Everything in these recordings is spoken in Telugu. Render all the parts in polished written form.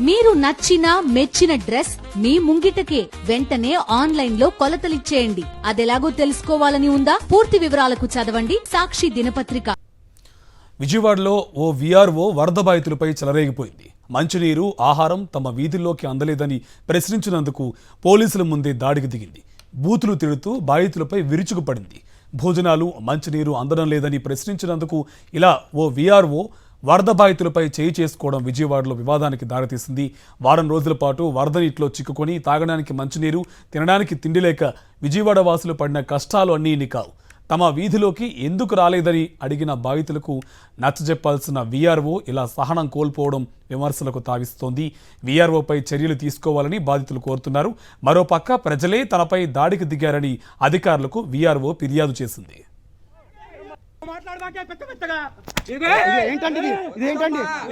మీరు నచ్చిన మెచ్చిన డ్రెస్ మీ ముంగిటకే వెంటనే ఆన్లైన్ లో కొలతలిచ్చేయండి. అదెలాగో తెలుసుకోవాలని ఉందా? పూర్తి వివరాలకు చదవండి సాక్షి దినపత్రిక. విజయవాడలో ఓ వీఆర్ఓ వరద బాధితులపై చెలరేగిపోయింది. మంచినీరు, ఆహారం తమ వీధుల్లోకి అందలేదని ప్రశ్నించినందుకు పోలీసుల ముందే దాడికి దిగింది. బూతులు తిడుతూ బాధితులపై విరుచుకుపడింది. భోజనాలు, మంచినీరు అందడం లేదని ప్రశ్నించినందుకు ఇలా ఓ వీఆర్ఓ వరద బాధితులపై చేయి చేసుకోవడం విజయవాడలో వివాదానికి దారితీసింది. వారం రోజుల పాటు వరద నీటిలో చిక్కుకొని తాగడానికి మంచినీరు, తినడానికి తిండి లేక విజయవాడ వాసులు పడిన కష్టాలు అన్నీ ఇన్ని కావు. తమ వీధిలోకి ఎందుకు రాలేదని అడిగిన బాధితులకు నచ్చజెప్పాల్సిన వీఆర్ఓ ఇలా సహనం కోల్పోవడం విమర్శలకు తావిస్తోంది. వీఆర్ఓపై చర్యలు తీసుకోవాలని బాధితులు కోరుతున్నారు. మరోపక్క ప్రజలే తనపై దాడికి దిగారని అధికారులకు వీఆర్ఓ ఫిర్యాదు చేసింది.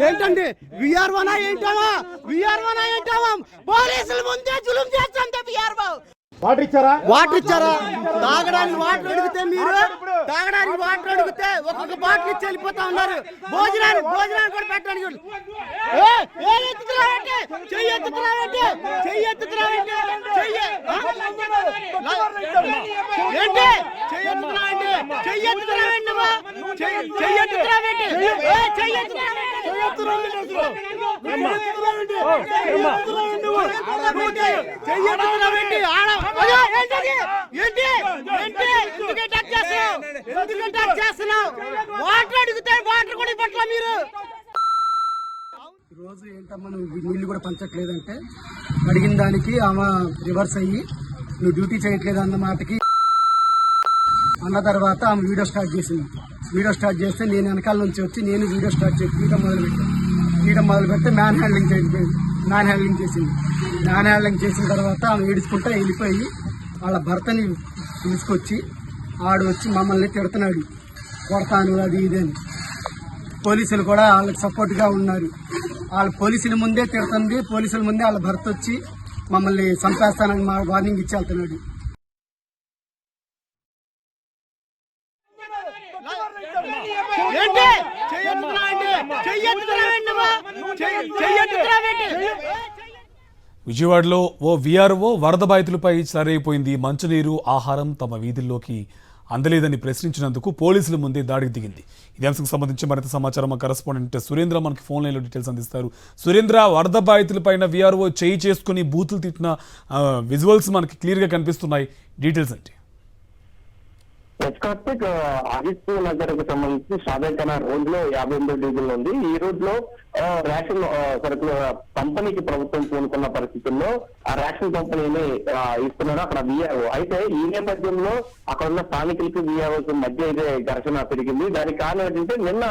ఏంటండి వీఆర్ఓనా ఏంటావా పోలీసుల ముందే జులుం చేస్తాంటే వీఆర్ఓ వాటర్ ఇచ్చారా తాగడానికి వాటర్ అడిగితే ఒక్కొక్క బాటిల్ ఇచ్చి వెళ్ళిపోతా ఉన్నారు. భోజనానికి కూడా పెట్టడానికి రోజు ఏంటమ్మా నువ్వు నీళ్లు కూడా పంచట్లేదంటే అడిగిన దానికి ఆమె రివర్స్ అయ్యి నువ్వు డ్యూటీ చేయట్లేదు అన్న మాటకి అన్న తర్వాత ఆమె వీడియో స్టార్ట్ చేసింది. వీడియో స్టార్ట్ చేస్తే నేను వెనకాల నుంచి వచ్చి నేను వీడియో స్టార్ట్ చేసి తీయడం మొదలుపెడితే మ్యాన్ హ్యాండ్లింగ్ చేసింది. మ్యాన్ హ్యాండ్లింగ్ చేసిన తర్వాత ఆమె ఏడుచుకుంటా వెళ్ళిపోయి వాళ్ళ భర్తని తీసుకొచ్చి ఆడు వచ్చి మమ్మల్ని తిడుతున్నాడు, కొడతాను అది ఇది అని. పోలీసులు కూడా వాళ్ళకి సపోర్ట్గా ఉన్నారు. వాళ్ళ పోలీసుల ముందే తిడుతుంది. పోలీసుల ముందే వాళ్ళ భర్త వచ్చి మమ్మల్ని చంపేస్తానని మా వార్నింగ్ ఇచ్చి వెళ్తున్నాడు. విజయవాడలో ఓ వీఆర్ఓ వరద బాధితులపై చెలరేగిపోయింది. మంచినీరు, ఆహారం తమ వీధుల్లోకి అందలేదని ప్రశ్నించినందుకు పోలీసుల ముందే దాడికి దిగింది. ఇదే అంశంకు సంబంధించి మరింత సమాచారం మా కరెస్పాండెంట్ సురేంద్ర మనకి ఫోన్ లైన్లో డీటెయిల్స్ అందిస్తారు. సురేంద్ర, వరద బాధితులపైన వీఆర్ఓ చేయి చేసుకుని బూతులు తిట్టిన విజువల్స్ మనకి క్లియర్గా కనిపిస్తున్నాయి. డీటెయిల్స్ అంటే కార్తిక్, ఆదిత్య నగర్ కు సంబంధించి షాదేఖానా రోడ్ లో 58 డీజిల్ ఉంది. ఈ రోడ్ లో రేషన్ సరుకుల పంపిణీకి ప్రభుత్వం పూనుకున్న పరిస్థితుల్లో ఆ రేషన్ కంపెనీని ఇస్తున్నారు అక్కడ వీఆర్ఓ. అయితే ఈ నేపథ్యంలో అక్కడ ఉన్న స్థానికులకు వీఆర్ఓకి మధ్య అయితే ఘర్షణ పెరిగింది. దానికి కారణం ఏంటంటే నిన్న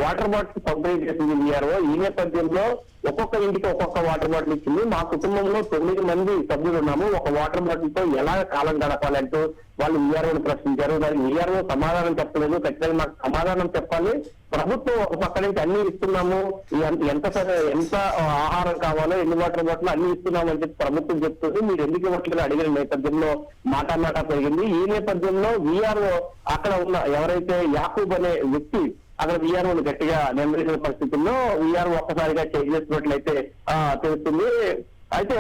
వాటర్ బాటిల్స్ పంపిణీ చేసింది వీఆర్ఓ. ఈ నేపథ్యంలో ఒక్కొక్క ఇంటికి ఒక్కొక్క వాటర్ బాటిల్ ఇచ్చింది. మా కుటుంబంలో 9 మంది సభ్యులు ఉన్నాము, ఒక వాటర్ బాటిల్ తో ఎలా కాలం గడపాలంటూ వాళ్ళు వీఆర్ఓని ప్రశ్నించారు. దానికి వీఆర్ఓ సమాధానం చెప్పలేదు. ఖచ్చితంగా మాకు సమాధానం చెప్పాలి, ప్రభుత్వం ఒక పక్క నుంచి అన్ని ఇస్తున్నాము, ఎంత ఆహారం కావాలో ఎన్ని వాటర్ బాటిల్ అన్ని ఇస్తున్నాము అని చెప్పి ప్రభుత్వం చెప్తుంది. మీరు ఎందుకు ఇవ్వట్లేదు అడిగిన నేపథ్యంలో మాట పెరిగింది. ఈ నేపథ్యంలో వీఆర్ఓ అక్కడ ఉన్న ఎవరైతే యాకూబ్ అనే వ్యక్తి అక్కడ వీఆర్ఓను గట్టిగా నిలదీసిన పరిస్థితుల్లో వీఆర్ఓ ఒక్కసారిగా చేసినట్లయితే తెలుస్తుంది. అయితే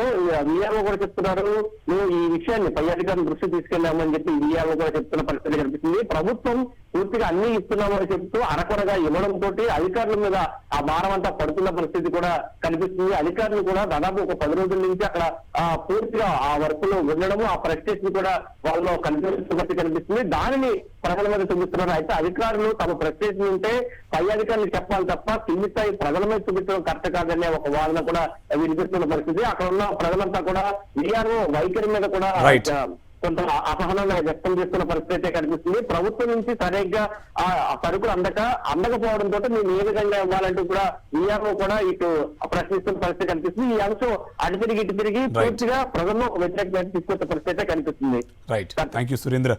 వీఆర్ఓ కూడా చెప్తున్నారు, మేము ఈ విషయాన్ని పై అధికారుల దృష్టి తీసుకెళ్లామని చెప్పి వీఆర్ఓ కూడా చెప్తున్న పరిస్థితి కనిపిస్తుంది. ప్రభుత్వం పూర్తిగా అన్ని ఇస్తున్నామని చెప్తూ అరకొరగా ఇవ్వడంతో అధికారుల మీద ఆ భారం అంతా పడుతున్న పరిస్థితి కూడా కనిపిస్తుంది. అధికారులు కూడా దాదాపు ఒక 10 రోజుల నుంచి అక్కడ పూర్తిగా ఆ వర్క్ లో ఉండడము, ఆ ప్రెస్టేజ్ కూడా వాళ్ళలో కనిపిస్తుంది. దానిని ప్రజల మీద చూపిస్తున్నారు. అయితే అధికారులు తమ ప్రెస్టేజ్ ఉంటే పై అధికారులు చెప్పాలి తప్ప కింది స్థాయి ప్రజల మీద చూపించడం కరెక్ట్ కాదనే ఒక వాదన కూడా వినిపిస్తున్న పరిస్థితి. అక్కడ ఉన్న ప్రజలంతా కూడా వీఆర్ఓ వైఖరి మీద కూడా కొంత అసహనాన్ని వ్యక్తం చేస్తున్న పరిస్థితి అయితే కనిపిస్తుంది. ప్రభుత్వం నుంచి సరిగ్గా ఆ సరుకులు అందకపోవడంతో మేము ఏ విధంగా ఇవ్వాలంటూ కూడా వీఆర్ఓ కూడా ఇటు ప్రశ్నిస్తున్న పరిస్థితి కనిపిస్తుంది. ఈ అంశం అటు తిరిగి పూర్తిగా ప్రజల్లో వ్యతిరేకత తీసుకొచ్చే పరిస్థితి అయితే కనిపిస్తుంది. Right, thank you Surendra.